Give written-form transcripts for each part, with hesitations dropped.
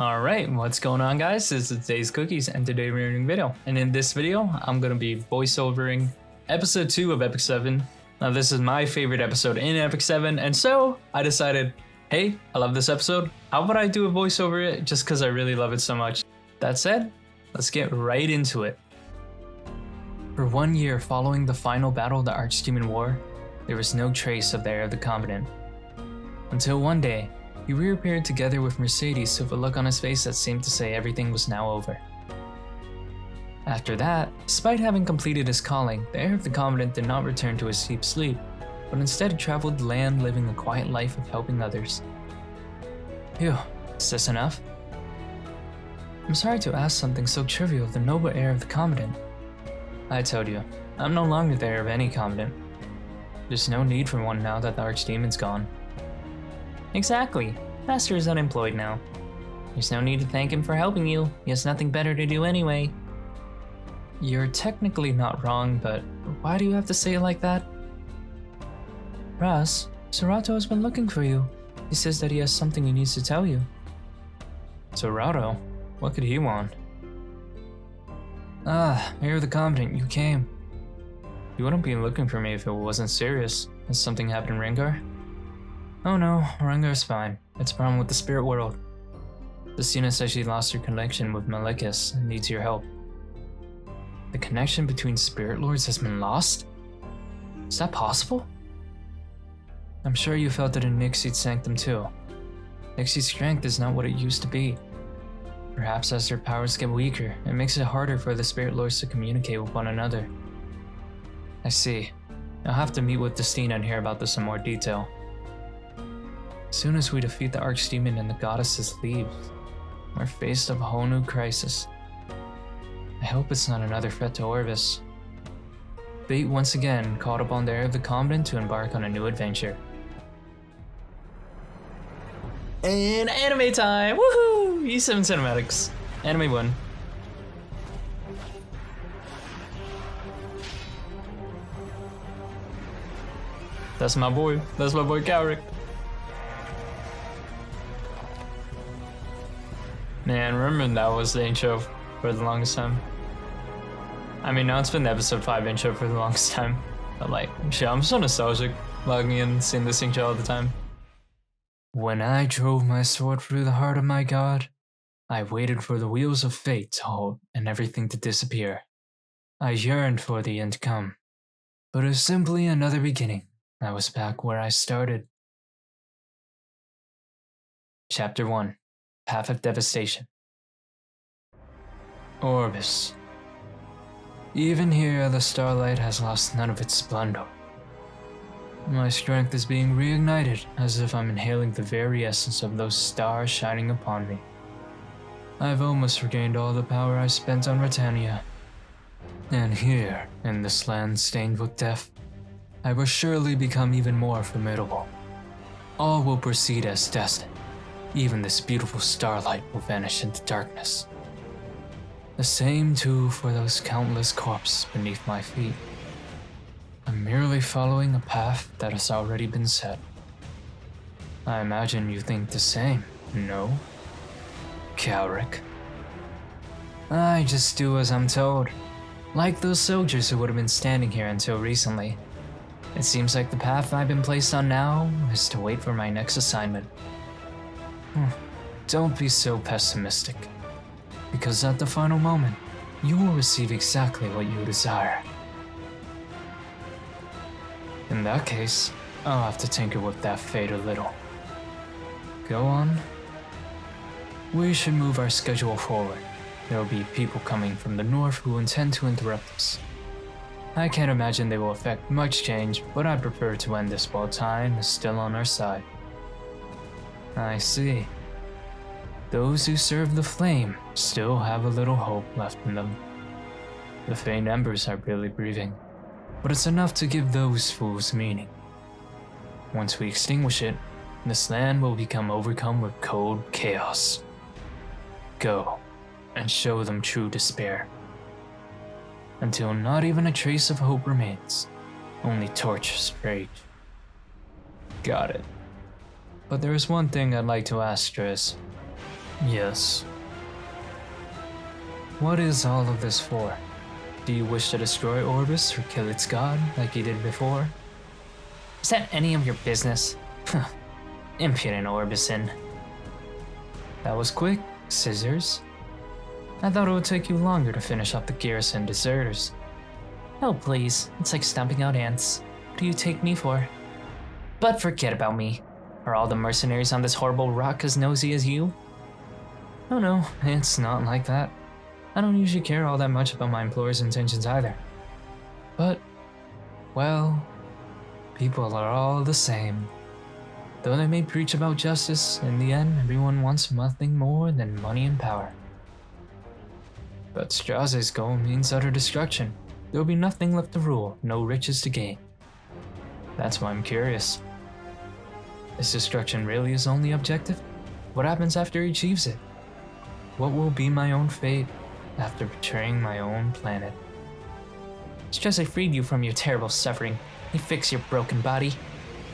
Alright, what's going on guys? This is Dasecookies and today we're doing a video. And in this video, I'm gonna be voiceovering episode 2 of Epic 7. Now this is my favorite episode in Epic 7, and so I decided, hey, I love this episode. How about I do a voice over it just because I really love it so much? That said, let's get right into it. For 1 year following the final battle of the Archdemon War, there was no trace of the Heir of the Covenant. Until one day, he reappeared together with Mercedes with a look on his face that seemed to say everything was now over. After that, despite having completed his calling, the Heir of the Covenant did not return to his deep sleep, but instead traveled the land living a quiet life of helping others. Phew, is this enough? I'm sorry to ask something so trivial of the noble Heir of the Covenant. I told you, I'm no longer the heir of any Covenant. There's no need for one now that the Archdemon's gone. Exactly. Master is unemployed now. There's no need to thank him for helping you. He has nothing better to do anyway. You're technically not wrong, but why do you have to say it like that? Ras, Serato has been looking for you. He says that he has something he needs to tell you. Serato? What could he want? Ah, Heir of the Covenant, you came. You wouldn't be looking for me if it wasn't serious. Has something happened in Rengar? Oh no, Rengar's fine. It's a problem with the spirit world. Lucina says she lost her connection with Malekis and needs your help. The connection between spirit lords has been lost? Is that possible? I'm sure you felt it in Nixie's sanctum too. Nixie's strength is not what it used to be. Perhaps as their powers get weaker, it makes it harder for the spirit lords to communicate with one another. I see. I'll have to meet with Destina and hear about this in more detail. As soon as we defeat the Archdemon and the goddesses leave, we're faced with a whole new crisis. I hope it's not another threat to Orvis. Fate once again called upon the Heir of the Covenant to embark on a new adventure. And anime time! Woohoo! E7 cinematics. Anime 1. That's my boy. That's my boy Cowrick. Man, remember that was the intro for the longest time. I mean, now it's been the episode 5 intro for the longest time. But like, shit, I'm so nostalgic logging in and seeing this intro all the time. When I drove my sword through the heart of my god, I waited for the wheels of fate to halt and everything to disappear. I yearned for the end to come. But it was simply another beginning. I was back where I started. Chapter 1. Path of Devastation. Orbis. Even here, the starlight has lost none of its splendor. My strength is being reignited, as if I'm inhaling the very essence of those stars shining upon me. I've almost regained all the power I spent on Britannia. And here, in this land stained with death, I will surely become even more formidable. All will proceed as destined. Even this beautiful starlight will vanish into darkness. The same too for those countless corpses beneath my feet. I'm merely following a path that has already been set. I imagine you think the same, no? Cowrick. I just do as I'm told. Like those soldiers who would have been standing here until recently. It seems like the path I've been placed on now is to wait for my next assignment. Don't be so pessimistic, because at the final moment, you will receive exactly what you desire. In that case, I'll have to tinker with that fate a little. Go on. We should move our schedule forward. There will be people coming from the north who intend to interrupt us. I can't imagine they will affect much change, but I prefer to end this while time is still on our side. I see. Those who serve the flame still have a little hope left in them. The faint embers are barely breathing, but it's enough to give those fools meaning. Once we extinguish it, this land will become overcome with cold chaos. Go, and show them true despair. Until not even a trace of hope remains, only torturous rage. Got it. But there is one thing I'd like to ask, Driz. Yes. What is all of this for? Do you wish to destroy Orbis or kill its god like you did before? Is that any of your business? Impudent Orbison. That was quick, Scissors. I thought it would take you longer to finish off the garrison deserters. Oh please, it's like stomping out ants. What do you take me for? But forget about me. Are all the mercenaries on this horrible rock as nosy as you? Oh no, it's not like that. I don't usually care all that much about my employer's intentions either. But, well, people are all the same. Though they may preach about justice, in the end, everyone wants nothing more than money and power. But Straze's goal means utter destruction. There will be nothing left to rule, no riches to gain. That's why I'm curious. Is destruction really his only objective? What happens after he achieves it? What will be my own fate after betraying my own planet? Straze freed you from your terrible suffering. He fixed your broken body.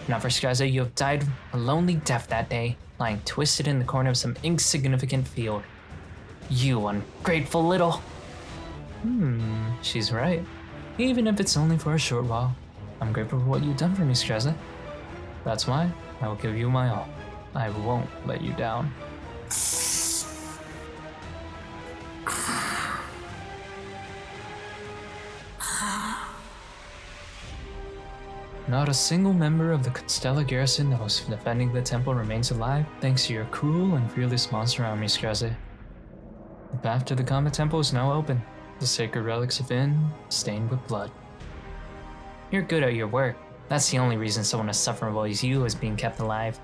Not for Straze, you have died a lonely death that day, lying twisted in the corner of some insignificant field. You ungrateful little... She's right. Even if it's only for a short while. I'm grateful for what you've done for me, Straze. That's why I will give you my all. I won't let you down. Not a single member of the Constella garrison that was defending the temple remains alive thanks to your cruel and fearless monster army, Straze. The path to the Comet Temple is now open, the sacred relics within, stained with blood. You're good at your work. That's the only reason someone as sufferable as you is being kept alive.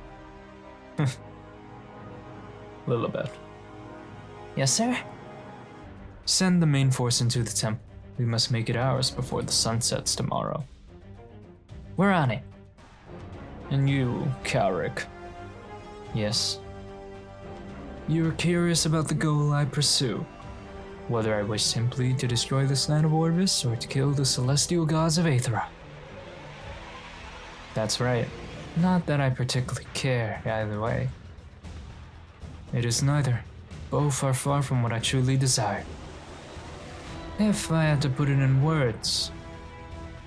Lilibet. Yes, sir? Send the main force into the temple. We must make it ours before the sun sets tomorrow. We're on it. And you, Carrick. Yes. You're curious about the goal I pursue. Whether I wish simply to destroy this land of Orbis or to kill the celestial gods of Aethra. That's right. Not that I particularly care either way. It is neither. Both are far from what I truly desire. If I had to put it in words,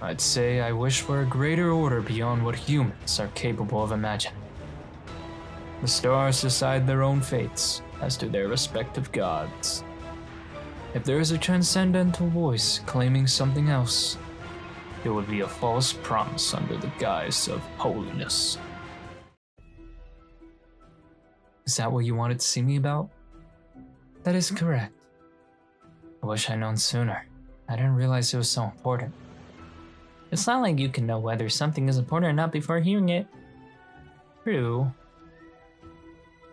I'd say I wish for a greater order beyond what humans are capable of imagining. The stars decide their own fates, as do their respective gods. If there is a transcendental voice claiming something else, it would be a false promise under the guise of holiness. Is that what you wanted to see me about? That is correct. I wish I'd known sooner. I didn't realize it was so important. It's not like you can know whether something is important or not before hearing it. True.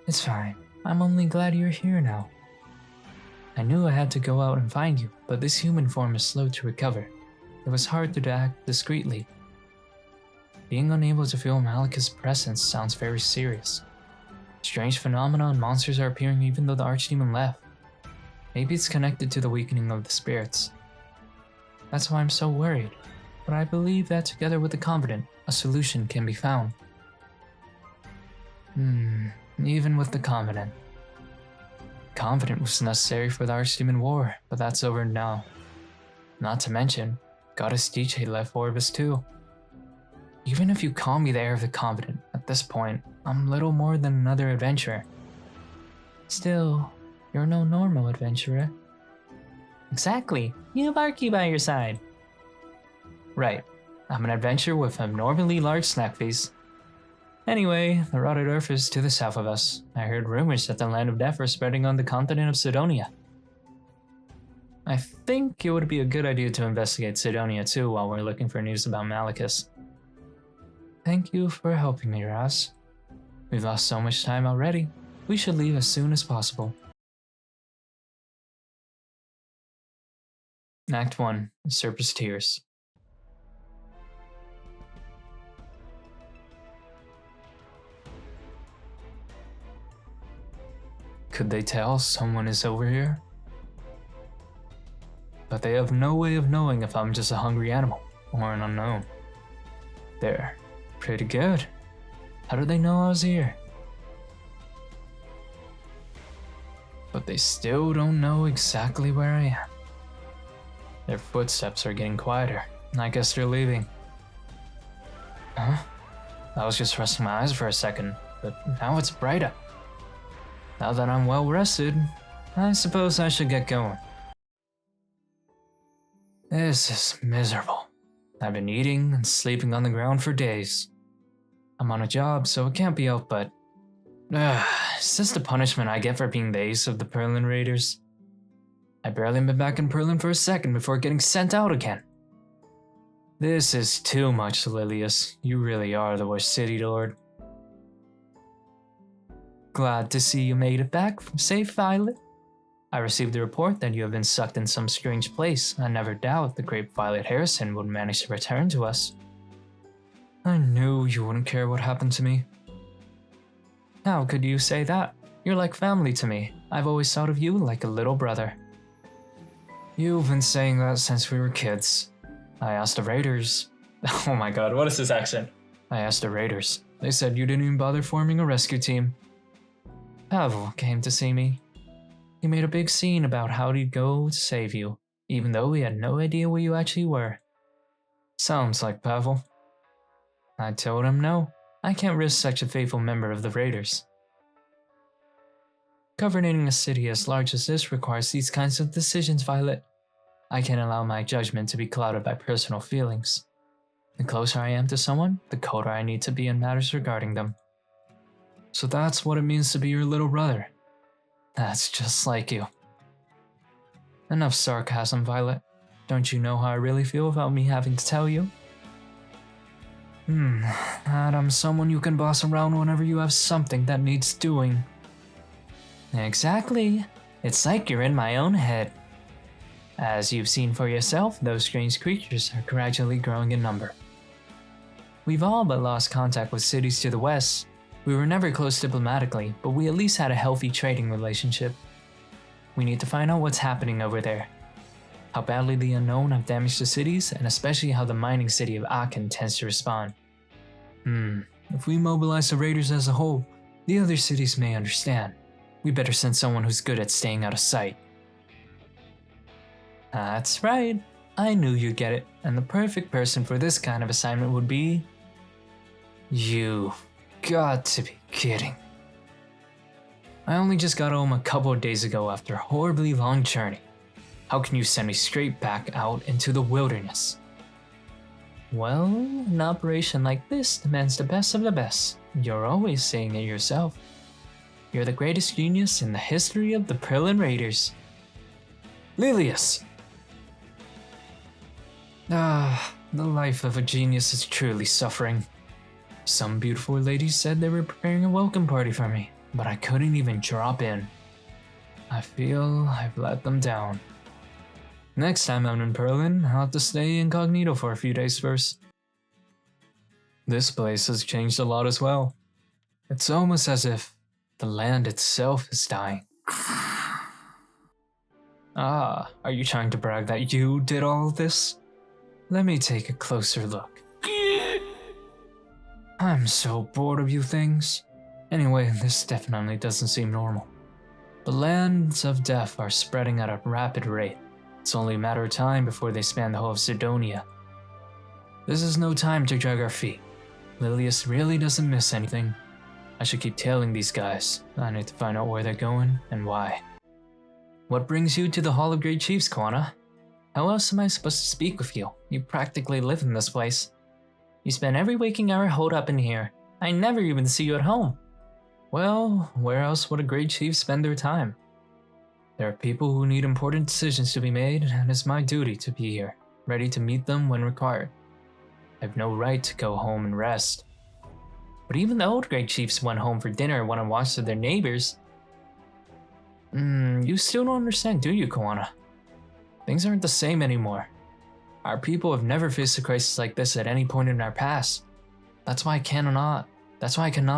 It's fine. I'm only glad you're here now. I knew I had to go out and find you, but this human form is slow to recover. It was hard to act discreetly. Being unable to feel Malika's presence sounds very serious. Strange phenomena and monsters are appearing even though the archdemon left. Maybe it's connected to the weakening of the spirits. That's why I'm so worried. But I believe that together with the Confidant, a solution can be found. Even with the Confidant. Confidant was necessary for the Archdemon War, but that's over now. Not to mention, Goddess DJ left Orbis too. Even if you call me the heir of the Confidant, at this point, I'm little more than another adventurer. Still, you're no normal adventurer. Exactly, you have Arky by your side. Right, I'm an adventurer with an abnormally large snack face. Anyway, the rotted earth is to the south of us. I heard rumors that the land of death are spreading on the continent of Sidonia. I think it would be a good idea to investigate Sidonia too while we're looking for news about Malicus. Thank you for helping me, Raz. We've lost so much time already. We should leave as soon as possible. Act 1, Surface Tears. Could they tell someone is over here? But they have no way of knowing if I'm just a hungry animal or an unknown. They're pretty good. How did they know I was here? but they still don't know exactly where I am. Their footsteps are getting quieter. I guess they're leaving. Huh? I was just resting my eyes for a second, but now it's brighter. Now that I'm well rested, I suppose I should get going. This is miserable. I've been eating and sleeping on the ground for days. I'm on a job, so it can't be helped but... is this the punishment I get for being the ace of the Perlin Raiders? I barely been back in Perlin for a second before getting sent out again. This is too much, Lilius. You really are the worst city lord. Glad to see you made it back safe, Violet. I received a report that you have been sucked in some strange place. I never doubt the great Violet Harrison would manage to return to us. I knew you wouldn't care what happened to me. How could you say that? You're like family to me. I've always thought of you like a little brother. You've been saying that since we were kids. I asked the Raiders. Oh my god, what is this accent? I asked the Raiders. They said you didn't even bother forming a rescue team. Pavel came to see me. He made a big scene about how he'd go to save you, even though he had no idea where you actually were. Sounds like Pavel. I told him no, I can't risk such a faithful member of the Raiders. Governing a city as large as this requires these kinds of decisions, Violet. I can't allow my judgment to be clouded by personal feelings. The closer I am to someone, the colder I need to be in matters regarding them. So that's what it means to be your little brother. That's just like you. Enough sarcasm, Violet. Don't you know how I really feel about me having to tell you? That I'm someone you can boss around whenever you have something that needs doing. Exactly. It's like you're in my own head. As you've seen for yourself, those strange creatures are gradually growing in number. We've all but lost contact with cities to the west. We were never close diplomatically, but we at least had a healthy trading relationship. We need to find out what's happening over there. How badly the unknown have damaged the cities, and especially how the mining city of Aachen tends to respond. If we mobilize the Raiders as a whole, the other cities may understand. We better send someone who's good at staying out of sight. That's right. I knew you'd get it, and the perfect person for this kind of assignment would be... you. Got to be kidding. I only just got home a couple of days ago after a horribly long journey. How can you send me straight back out into the wilderness? Well, an operation like this demands the best of the best. You're always saying it yourself. You're the greatest genius in the history of the Perlin Raiders. Lilius! The life of a genius is truly suffering. Some beautiful ladies said they were preparing a welcome party for me, but I couldn't even drop in. I feel I've let them down. Next time I'm in Perlin, I'll have to stay incognito for a few days first. This place has changed a lot as well. It's almost as if the land itself is dying. Are you trying to brag that you did all of this? Let me take a closer look. I'm so bored of you things. Anyway, this definitely doesn't seem normal. The lands of death are spreading at a rapid rate. It's only a matter of time before they span the whole of Sidonia. This is no time to drag our feet. Lilius really doesn't miss anything. I should keep tailing these guys. I need to find out where they're going and why. What brings you to the Hall of Great Chiefs, Ch.1? How else am I supposed to speak with you? You practically live in this place. You spend every waking hour holed up in here. I never even see you at home. Well, where else would a great chief spend their time? There are people who need important decisions to be made, and it's my duty to be here, ready to meet them when required. I have no right to go home and rest. But even the old great chiefs went home for dinner and went and watched with their neighbors. You still don't understand, do you, Ch.1? Things aren't the same anymore. Our people have never faced a crisis like this at any point in our past. That's why I cannot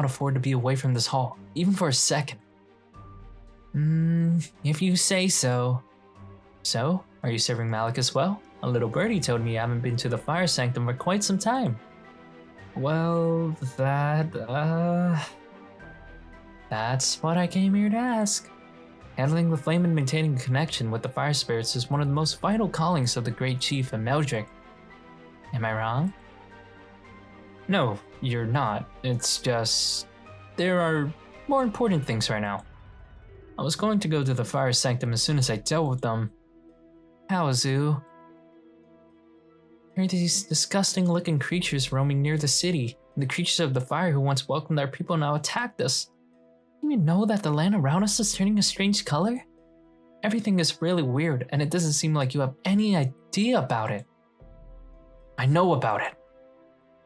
afford to be away from this hall, even for a second. If you say so. So, are you serving Malik as well? A little birdie told me you haven't been to the fire sanctum for quite some time. Well, that's what I came here to ask. Handling the flame and maintaining a connection with the fire spirits is one of the most vital callings of the Great Chief and Meldrick. Am I wrong? No, you're not. It's just... there are more important things right now. I was going to go to the fire sanctum as soon as I dealt with them. Paozu. There are these disgusting looking creatures roaming near the city. The creatures of the fire who once welcomed our people now attacked us. Do you know that the land around us is turning a strange color? Everything is really weird, and it doesn't seem like you have any idea about it. I know about it.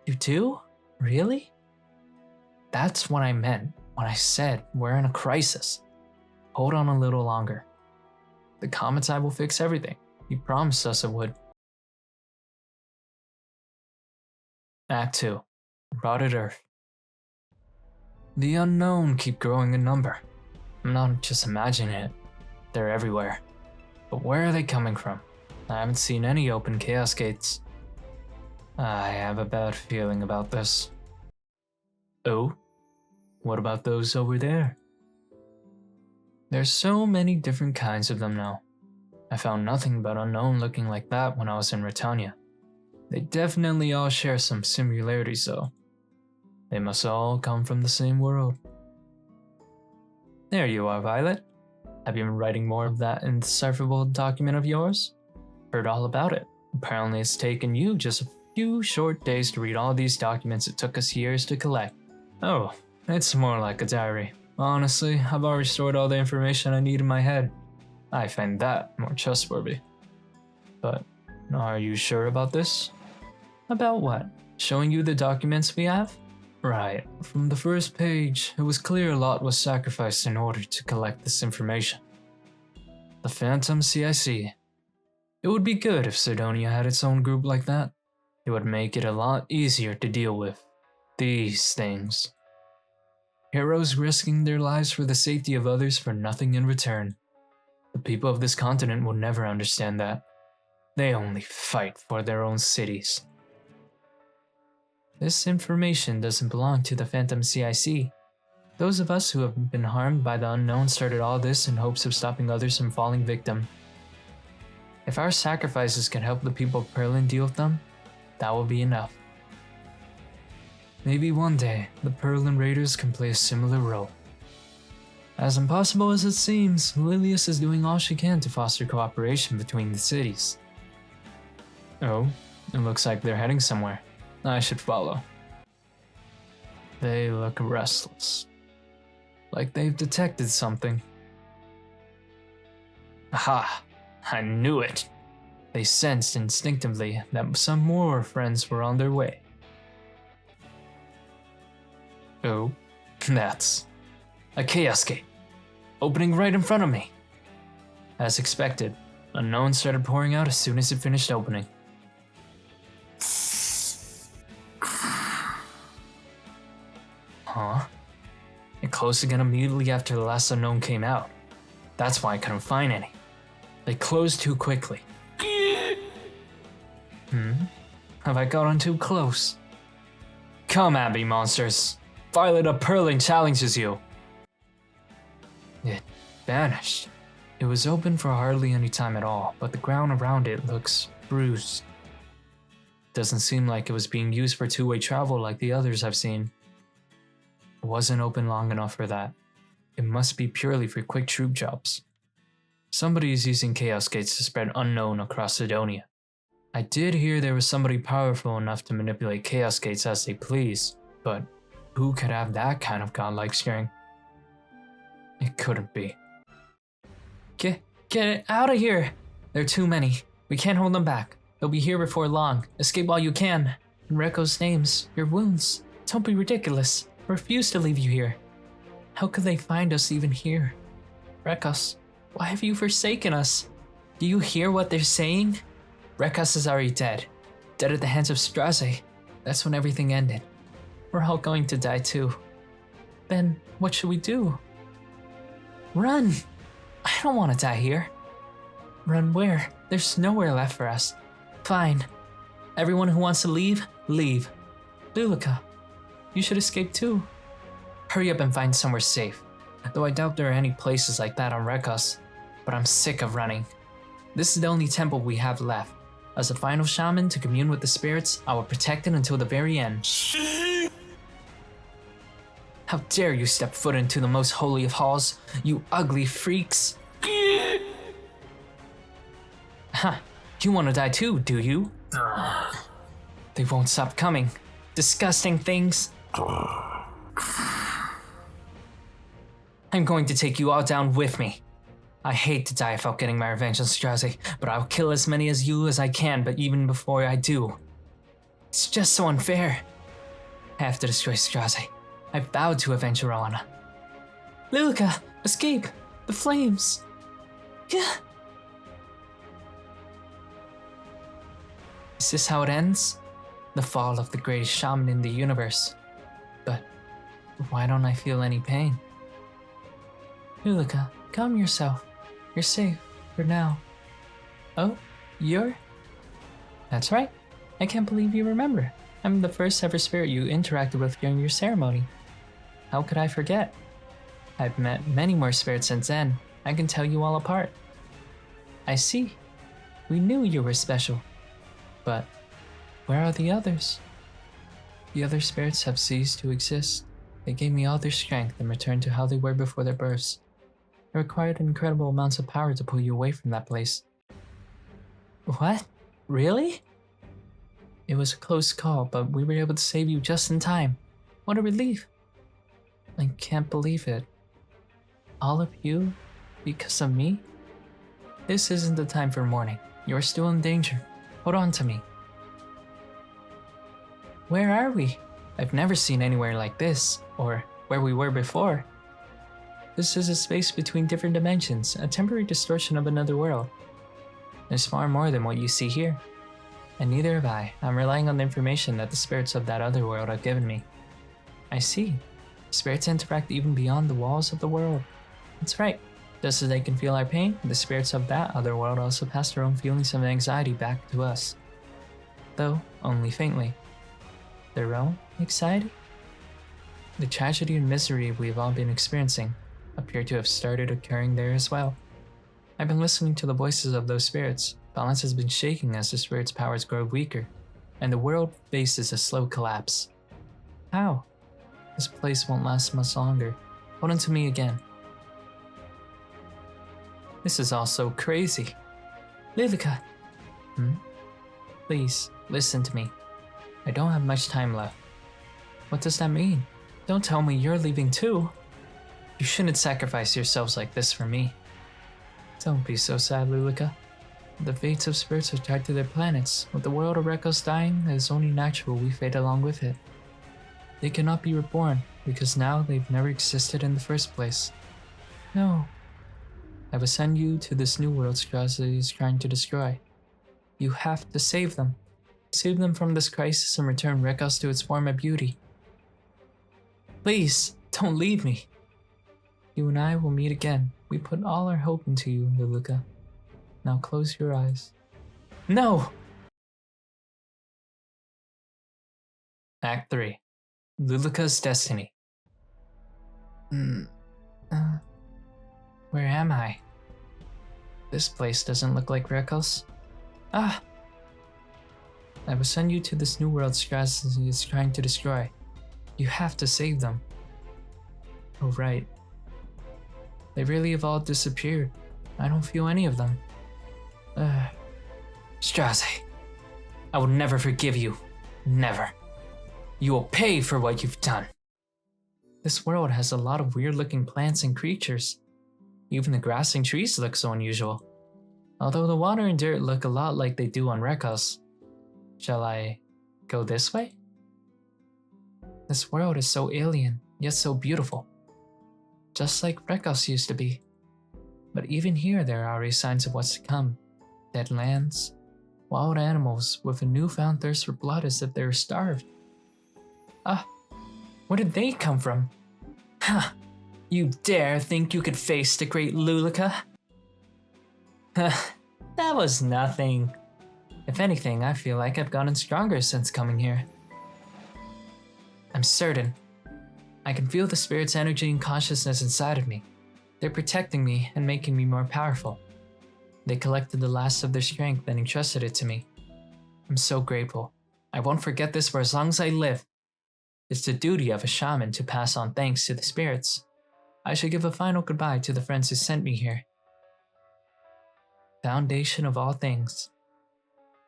You do? Really? That's what I meant when I said we're in a crisis. Hold on a little longer. The Comet Eye will fix everything. He promised us it would. Act 2. Rotted Earth. The unknown keep growing in number. I'm not just imagining it. They're everywhere. But where are they coming from? I haven't seen any open chaos gates. I have a bad feeling about this. Oh? What about those over there? There's so many different kinds of them now. I found nothing but unknown looking like that when I was in Britannia. They definitely all share some similarities though. They must all come from the same world. There you are, Violet. Have you been writing more of that indecipherable document of yours? Heard all about it. Apparently it's taken you just a few short days to read all these documents it took us years to collect. Oh, it's more like a diary. Honestly, I've already stored all the information I need in my head. I find that more trustworthy. But, are you sure about this? About what? Showing you the documents we have? Right, from the first page, it was clear a lot was sacrificed in order to collect this information. The Phantom CIC. It would be good if Sidonia had its own group like that. It would make it a lot easier to deal with these things. Heroes risking their lives for the safety of others for nothing in return. The people of this continent will never understand that. They only fight for their own cities. This information doesn't belong to the Phantom CIC. Those of us who have been harmed by the unknown started all this in hopes of stopping others from falling victim. If our sacrifices can help the people of Perlin deal with them, that will be enough. Maybe one day, the Perlin Raiders can play a similar role. As impossible as it seems, Lilius is doing all she can to foster cooperation between the cities. Oh, it looks like they're heading somewhere. I should follow. They look restless. Like they've detected something. Aha! I knew it! They sensed instinctively that some more friends were on their way. Oh, that's a chaos gate, opening right in front of me. As expected, unknown started pouring out as soon as it finished opening. Huh? It closed again immediately after the last unknown came out. That's why I couldn't find any. They closed too quickly. Have I gotten too close? Come at me, monsters. Violet of Perlin challenges you. It vanished. It was open for hardly any time at all, but the ground around it looks bruised. Doesn't seem like it was being used for two-way travel like the others I've seen. It wasn't open long enough for that. It must be purely for quick troop jobs. Somebody is using chaos gates to spread unknown across Sidonia. I did hear there was somebody powerful enough to manipulate chaos gates as they please, but who could have that kind of godlike strength? It couldn't be. Get it out of here! There are too many. We can't hold them back. They'll be here before long. Escape while you can. In Reko's names, your wounds. Don't be ridiculous. I refuse to leave you here. How could they find us even here? Rekos, why have you forsaken us? Do you hear what they're saying? Rekos is already dead. Dead at the hands of Straze. That's when everything ended. We're all going to die too. Then, what should we do? Run! I don't want to die here. Run where? There's nowhere left for us. Fine. Everyone who wants to leave, leave. Lulika, you should escape too. Hurry up and find somewhere safe. though I doubt there are any places like that on Rekos. But I'm sick of running. This is the only temple we have left. As a final shaman to commune with the spirits, I will protect it until the very end. How dare you step foot into the most holy of halls, you ugly freaks! Ha! You want to die too, do you? They won't stop coming. Disgusting things. I'm going to take you all down with me. I hate to die without getting my revenge on Straze, but I'll kill as many as you as I can, but even before I do. It's just so unfair. I have to destroy Straze. I vowed to avenge Rowana. Lilica, escape! The flames! Yeah. Is this how it ends? The fall of the greatest shaman in the universe. But why don't I feel any pain? Lilica, calm yourself. You're safe, for now. Oh, you're? That's right. I can't believe you remember. I'm the first ever spirit you interacted with during your ceremony. How could I forget? I've met many more spirits since then. I can tell you all apart. I see. We knew you were special. But where are the others? The other spirits have ceased to exist. They gave me all their strength and returned to how they were before their births. It required incredible amounts of power to pull you away from that place. What? Really? It was a close call, but we were able to save you just in time. What a relief. I can't believe it. All of you? Because of me? This isn't the time for mourning. You're still in danger. Hold on to me. Where are we? I've never seen anywhere like this, or where we were before. This is a space between different dimensions, a temporary distortion of another world. There's far more than what you see here. And neither have I. I'm relying on the information that the spirits of that other world have given me. I see. Spirits interact even beyond the walls of the world. That's right. Just as they can feel our pain, the spirits of that other world also pass their own feelings of anxiety back to us. Though, only faintly. Their own anxiety? The tragedy and misery we've all been experiencing appear to have started occurring there as well. I've been listening to the voices of those spirits. Balance has been shaking as the spirits' powers grow weaker, and the world faces a slow collapse. How? This place won't last much longer. Hold on to me again. This is all so crazy. Lilica! Please, listen to me. I don't have much time left. What does that mean? Don't tell me you're leaving too. You shouldn't sacrifice yourselves like this for me. Don't be so sad, Lilica. The fates of spirits are tied to their planets. With the world of Rekos dying, it is only natural we fade along with it. They cannot be reborn, because now they've never existed in the first place. No. I will send you to this new world Straze is trying to destroy. You have to save them. Save them from this crisis and return Rekos to its former beauty. Please, don't leave me. You and I will meet again. We put all our hope into you, Lilica. Now close your eyes. No! Act 3. Lilica's Destiny. Where am I? This place doesn't look like Rekos. I will send you to this new world Straze is trying to destroy. You have to save them. Oh right. They really have all disappeared. I don't feel any of them. Straze, I will never forgive you. Never. You will pay for what you've done. This world has a lot of weird looking plants and creatures. Even the grass and trees look so unusual. Although the water and dirt look a lot like they do on Rekos. Shall I go this way? This world is so alien, yet so beautiful. Just like Rekos used to be. But even here there are already signs of what's to come. Dead lands, wild animals with a newfound thirst for blood as if they were starved. Where did they come from? You dare think you could face the great Lilica? That was nothing. If anything, I feel like I've gotten stronger since coming here. I'm certain. I can feel the spirit's energy and consciousness inside of me. They're protecting me and making me more powerful. They collected the last of their strength and entrusted it to me. I'm so grateful. I won't forget this for as long as I live. It's the duty of a shaman to pass on thanks to the spirits. I should give a final goodbye to the friends who sent me here. Foundation of all things.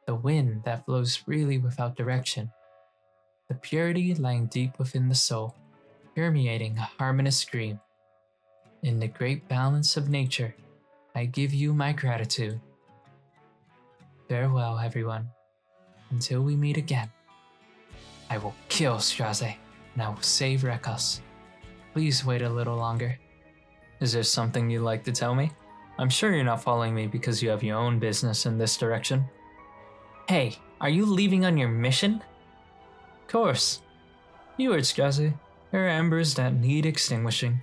The wind that flows freely without direction. The purity lying deep within the soul, permeating a harmonious scream. In the great balance of nature, I give you my gratitude. Farewell, everyone. Until we meet again. I will kill Straze, and I will save Rekos. Please wait a little longer. Is there something you'd like to tell me? I'm sure you're not following me because you have your own business in this direction. Hey, are you leaving on your mission? Of course. You heard Straze. There are embers that need extinguishing.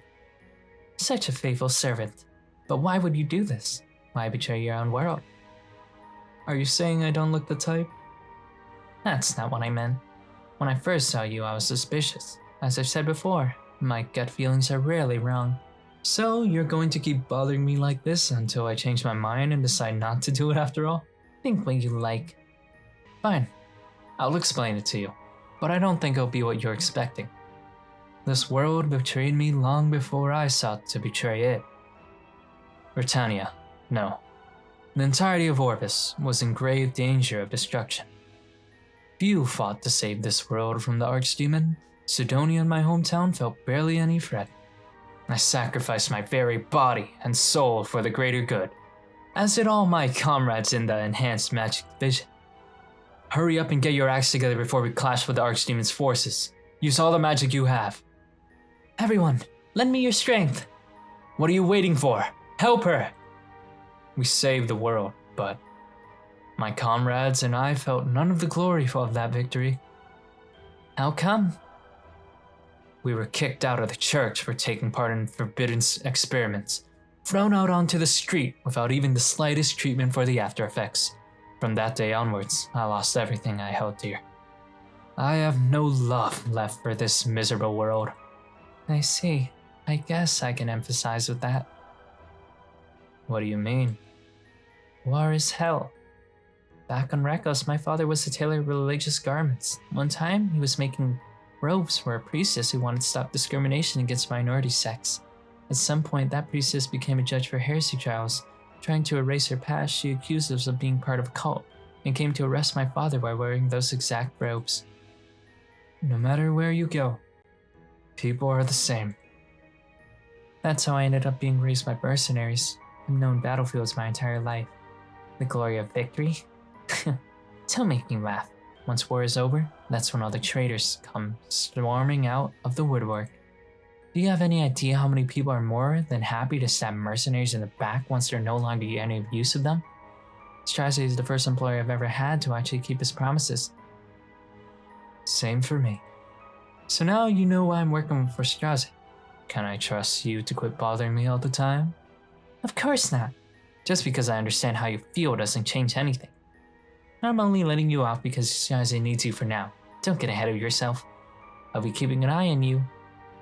Such a faithful servant. But why would you do this? Why betray your own world? Are you saying I don't look the type? That's not what I meant. When I first saw you, I was suspicious. As I've said before, my gut feelings are rarely wrong. So you're going to keep bothering me like this until I change my mind and decide not to do it after all? Think what you like. Fine. I'll explain it to you. But I don't think it'll be what you're expecting. This world betrayed me long before I sought to betray it. Britannia, no. The entirety of Orbis was in grave danger of destruction. Few fought to save this world from the Archdemon. Sidonia and my hometown felt barely any threat. I sacrificed my very body and soul for the greater good, as did all my comrades in the Enhanced Magic Division. Hurry up and get your acts together before we clash with the Archdemon's forces. Use all the magic you have. Everyone, lend me your strength. What are you waiting for? Help her! We saved the world, but my comrades and I felt none of the glory of that victory. How come? We were kicked out of the church for taking part in forbidden experiments, thrown out onto the street without even the slightest treatment for the after effects. From that day onwards, I lost everything I held dear. I have no love left for this miserable world. I see. I guess I can emphasize with that. What do you mean? War is hell. Back on Rekos, my father was a tailor of religious garments. One time, he was making robes for a priestess who wanted to stop discrimination against minority sects. At some point, that priestess became a judge for heresy trials. Trying to erase her past, she accused us of being part of a cult, and came to arrest my father by wearing those exact robes. No matter where you go, people are the same. That's how I ended up being raised by mercenaries. I've known battlefields my entire life. The glory of victory? Don't make me laugh. Once war is over, that's when all the traitors come swarming out of the woodwork. Do you have any idea how many people are more than happy to stab mercenaries in the back once they're no longer any use of them? Straze is the first employer I've ever had to actually keep his promises. Same for me. So now you know why I'm working for Straze. Can I trust you to quit bothering me all the time? Of course not. Just because I understand how you feel doesn't change anything. I'm only letting you off because Straze needs you for now. Don't get ahead of yourself. I'll be keeping an eye on you.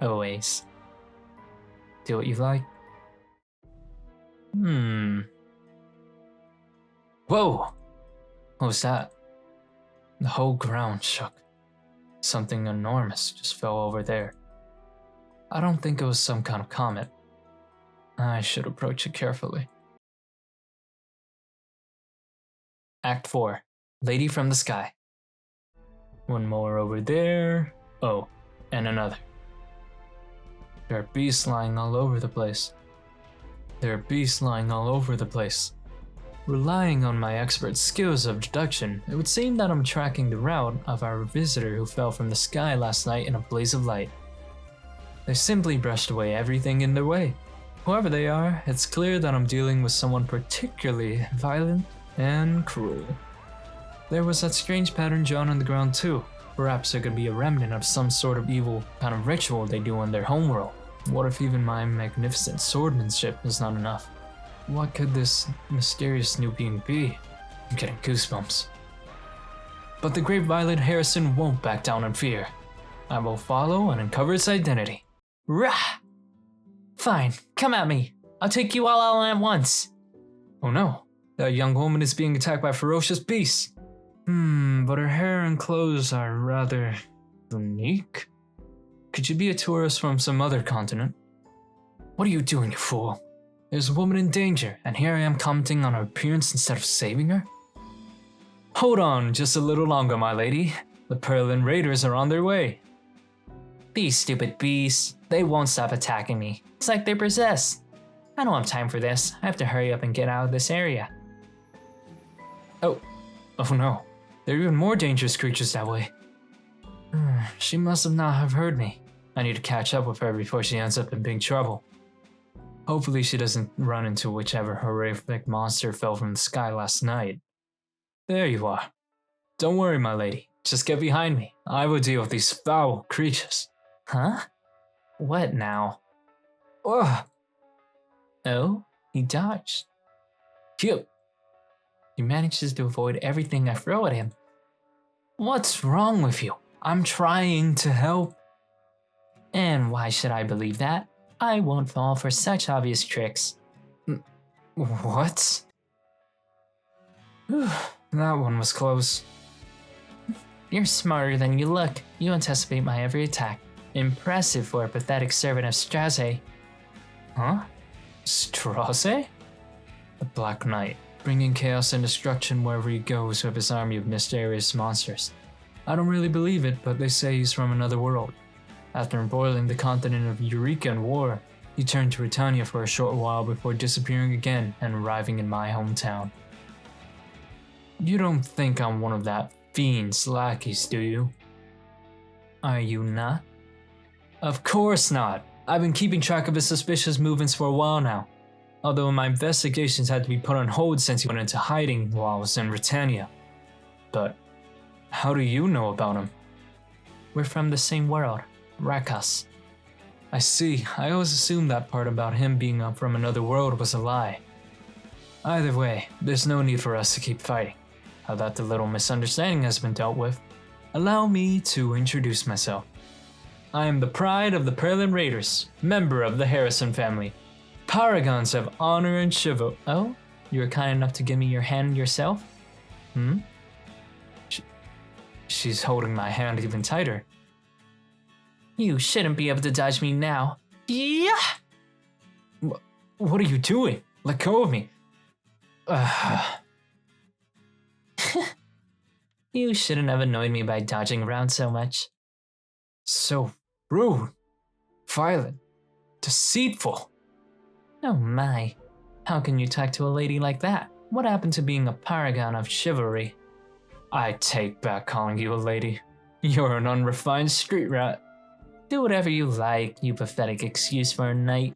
Always. Do what you like. Whoa! What was that? The whole ground shook. Something enormous just fell over there. I don't think it was some kind of comet. I should approach it carefully. Act 4. Lady from the Sky. One more over there. Oh, and another. There are beasts lying all over the place. Relying on my expert skills of deduction, it would seem that I'm tracking the route of our visitor who fell from the sky last night in a blaze of light. They simply brushed away everything in their way. Whoever they are, it's clear that I'm dealing with someone particularly violent and cruel. There was that strange pattern drawn on the ground too. Perhaps there could be a remnant of some sort of evil kind of ritual they do on their homeworld. What if even my magnificent swordsmanship is not enough? What could this mysterious new being be? I'm getting goosebumps. But the great Violet Harrison won't back down in fear. I will follow and uncover its identity. Rah! Fine, come at me. I'll take you all out at once. Oh no, that young woman is being attacked by ferocious beasts. But her hair and clothes are rather unique. Could you be a tourist from some other continent? What are you doing, you fool? There's a woman in danger, and here I am commenting on her appearance instead of saving her? Hold on just a little longer, my lady. The Perlin Raiders are on their way. These stupid beasts, they won't stop attacking me. It's like they're possessed. I don't have time for this. I have to hurry up and get out of this area. Oh no. There are even more dangerous creatures that way. She must not have heard me. I need to catch up with her before she ends up in big trouble. Hopefully she doesn't run into whichever horrific monster fell from the sky last night. There you are. Don't worry, my lady. Just get behind me. I will deal with these foul creatures. Huh? What now? Ugh. Oh, he dodged. Phew. He manages to avoid everything I throw at him. What's wrong with you? I'm trying to help. And why should I believe that? I won't fall for such obvious tricks. What? That one was close. You're smarter than you look. You anticipate my every attack. Impressive for a pathetic servant of Strasse. Huh? Strasse? The Black Knight, bringing chaos and destruction wherever he goes with his army of mysterious monsters. I don't really believe it, but they say he's from another world. After embroiling the continent of Eureka in war, he turned to Britannia for a short while before disappearing again and arriving in my hometown. You don't think I'm one of that fiend's lackeys, do you? Are you not? Of course not. I've been keeping track of his suspicious movements for a while now. Although my investigations had to be put on hold since he went into hiding while I was in Britannia. But how do you know about him? We're from the same world, Rakas. I see. I always assumed that part about him being up from another world was a lie. Either way, there's no need for us to keep fighting. Now that the little misunderstanding has been dealt with, allow me to introduce myself. I am the pride of the Perlin Raiders, member of the Harrison family, paragons of honor and chivalry. Oh, you were kind enough to give me your hand yourself? She's holding my hand even tighter. You shouldn't be able to dodge me now. Yeah! What are you doing? Let go of me. You shouldn't have annoyed me by dodging around so much. So rude, violent, deceitful. Oh my. How can you talk to a lady like that? What happened to being a paragon of chivalry? I take back calling you a lady. You're an unrefined street rat. Do whatever you like, you pathetic excuse for a knight.